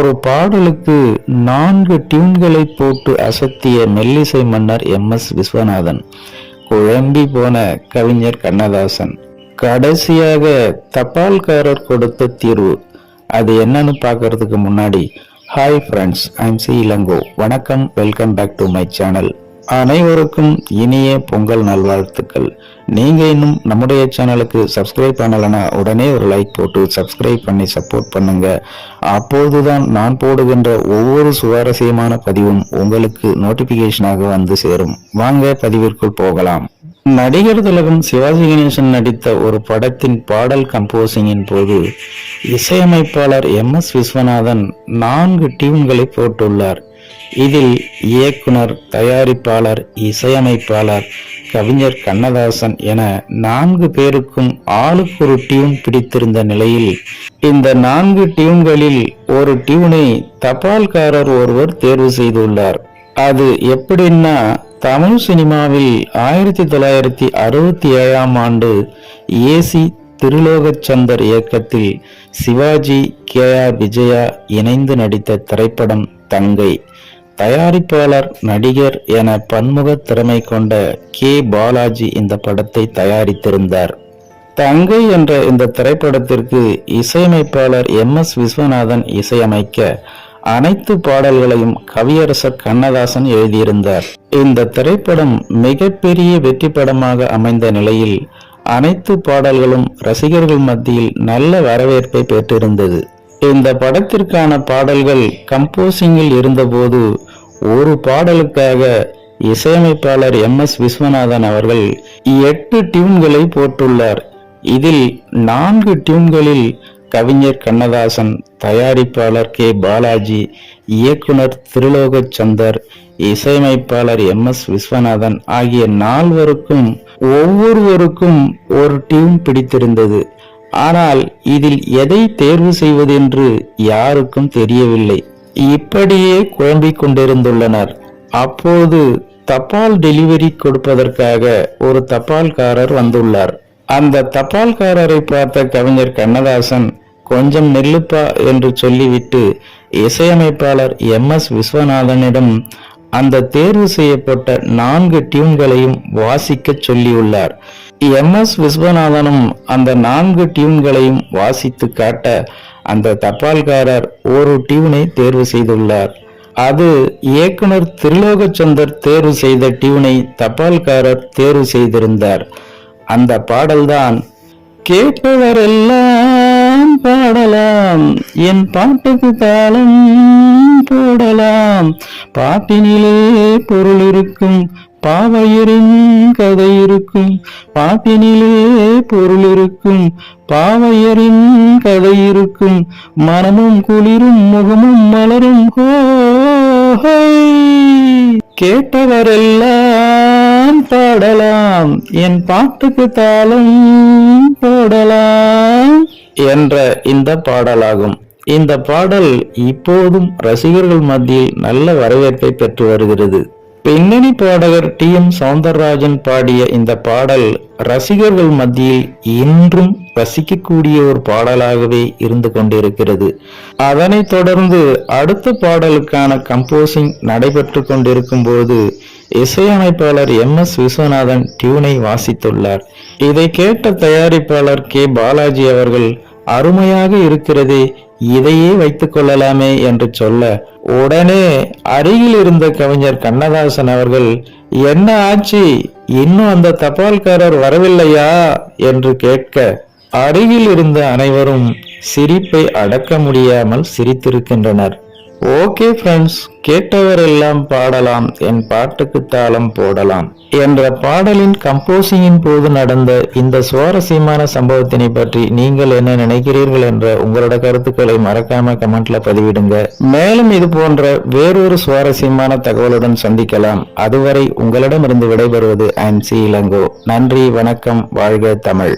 ஒரு பாடலுக்கு 4 டியூன்களை போட்டு அசத்திய மெல்லிசை மன்னர் MS விஸ்வநாதன், குழம்பி போன கவிஞர் கண்ணதாசன், கடைசியாக தபால்காரர் கொடுத்த தீர்வு. அது என்னன்னு பார்க்கறதுக்கு முன்னாடி, hi friends, I'm C Elango. வணக்கம், welcome back to my channel. அனைவருக்கும் இனிய பொங்கல் நல்வாழ்த்துக்கள். நீங்க இன்னும் நம்முடைய சேனலுக்கு சப்ஸ்கிரைப் பண்ணலனா உடனே ஒரு லைக் போட்டு சப்ஸ்கிரைப் பண்ணி சப்போர்ட் பண்ணுங்க. அப்போதுதான் நான் போடுகின்ற ஒவ்வொரு சுவாரஸ்யமான பதிவும் உங்களுக்கு நோட்டிபிகேஷனாக வந்து சேரும். வாங்க பதிவிற்குள் போகலாம். நடிகர் திலகம் சிவாஜி கணேசன் நடித்த ஒரு படத்தின் பாடல் கம்போசிங்கின் போது இசையமைப்பாளர் MS விஸ்வநாதன் 4 டியூன்களை போட்டுள்ளார். இதில் இயக்குனர், தயாரிப்பாளர், இசையமைப்பாளர், கவிஞர் கண்ணதாசன் என 4 பேருக்கும் ஆளுக்கு ஒரு டியூன் பிடித்திருந்த நிலையில் இந்த 4 டியூன்களில் ஒரு டியூனை தபால்காரர் ஒருவர் தேர்வு செய்துள்ளார். அது எப்படின்னா, தமிழ் சினிமாவில் 1967ஆம் ஆண்டு AC திருலோகச்சந்தர் இயக்கத்தில் சிவாஜி, KR விஜயா இணைந்து நடித்த திரைப்படம் தங்கை. தயாரிப்பாளர், நடிகர் என பன்முக திறமை கொண்ட பாலாஜி இந்த படத்தை தயாரித்திருந்தார். தங்கை என்ற இந்த திரைப்படத்திற்கு இசையமைப்பாளர் MS விஸ்வநாதன் இசையமைக்க அனைத்து பாடல்களையும் கவியரசர் கண்ணதாசன் எழுதியிருந்தார். இந்த திரைப்படம் மிகப்பெரிய வெற்றி படமாக அமைந்த நிலையில் அனைத்து பாடல்களும் ரசிகர்கள் மத்தியில் நல்ல வரவேற்பை பெற்றிருந்தது. இந்த படத்திற்கான பாடல்கள் கம்போசிங்கில் இருந்தபோது ஒரு பாடலுக்காக இசையமைப்பாளர் MS விஸ்வநாதன் அவர்கள் 8 டியூன்களை போட்டுள்ளார். இதில் 4 டியூன்களில் கவிஞர் கண்ணதாசன், தயாரிப்பாளர் பாலாஜி, இயக்குனர் திருலோகச்சந்தர், இசையமைப்பாளர் MS விஸ்வநாதன் ஆகிய 4வருக்கும் ஒவ்வொருவருக்கும் ஒரு டியூன் பிடித்திருந்தது. ஆனால் இதில் எதை தேர்வு செய்வதென்று யாருக்கும் தெரியவில்லை. இப்படியே குழம்பிக் கொண்டிருந்துள்ளனர். அப்போது தபால் டெலிவரி கொடுப்பதற்காக ஒரு தபால்காரர் வந்துள்ளார். அந்த தபால்காரரை பார்த்த கவிஞர் கண்ணதாசன், கொஞ்சம் நெல்லுப்பா என்று சொல்லிவிட்டு இசையமைப்பாளர் MS விஸ்வநாதனிடம் அந்த தேர்வு செய்யப்பட்ட 4 டியூன்களையும் வாசிக்க சொல்லியுள்ளார். MS விஸ்வநாதனும் அந்த 4 டியூன்களையும் வாசித்து காட்ட அந்த தபால்காரர் ஒரு டியூனை தேர்வு செய்துள்ளார். அது இயக்குனர் திருலோகச்சந்தர் தேர்வு செய்த டியூனை தபால்காரர் தேர்வு செய்திருந்தார். அந்த பாடல்தான் கேட்பவரெல்லாம் பாடலாம், என் பாட்டுக்கு தாளம் போடலாம், பாட்டினிலே பொருள் இருக்கும், பாவையரின் கதை இருக்கும், பாட்டினிலே பொருள் இருக்கும், பாவையரின் கதை இருக்கும், மனமும் குளிரும் முகமும் மலரும் ஹோஹை, கேட்டவரெல்லாம் பாடலாம், என் பாட்டுக்கு தாளம் போடலாம் என்ற இந்த பாடலாகும். இந்த பாடல் இப்போதும் ரசிகர்கள் மத்தியில் நல்ல வரவேற்பை பெற்று வருகிறது. பின்னணி பாடகர் TM சௌந்தரராஜன் பாடிய இந்த பாடல் ரசிகர்கள் மத்தியில் இன்றும் ரசிக்கக்கூடிய ஒரு பாடலாகவே இருந்து கொண்டிருக்கிறது. அதனைத் தொடர்ந்து அடுத்த பாடலுக்கான கம்போசிங் நடைபெற்று கொண்டிருக்கும் போது இசையமைப்பாளர் MS விஸ்வநாதன் டியூனை வாசித்துள்ளார். இதை கேட்ட தயாரிப்பாளர் பாலாஜி அவர்கள், அருமையாக இருக்கிறதே, இதையே வைத்துக் கொள்ளலாமே என்று சொல்ல, உடனே அருகில் இருந்த கவிஞர் கண்ணதாசன் அவர்கள், என்ன ஆச்சு, இன்னும் அந்த தபால்காரர் வரவில்லையா என்று கேட்க, அருகில் இருந்த அனைவரும் சிரிப்பை அடக்க முடியாமல் சிரித்திருக்கின்றனர். ஓகே ஃப்ரெண்ட்ஸ், கேட்டவரெல்லாம் பாடலாம், என் பாட்டுக்கு தாளம் போடலாம் என்ற பாடலின் கம்போசிங்கின் போது நடந்த இந்த சுவாரஸ்யமான சம்பவத்தினை பற்றி நீங்கள் என்ன நினைக்கிறீர்கள் என்ற உங்களோட கருத்துக்களை மறக்காம கமெண்ட்ல பதிவிடுங்க. மேலும் இது போன்ற வேறொரு சுவாரஸ்யமான தகவலுடன் சந்திக்கலாம். அதுவரை உங்களிடமிருந்து விடைபெறுவது ஐம் சி இளங்கோ. நன்றி, வணக்கம், வாழ்க தமிழ்.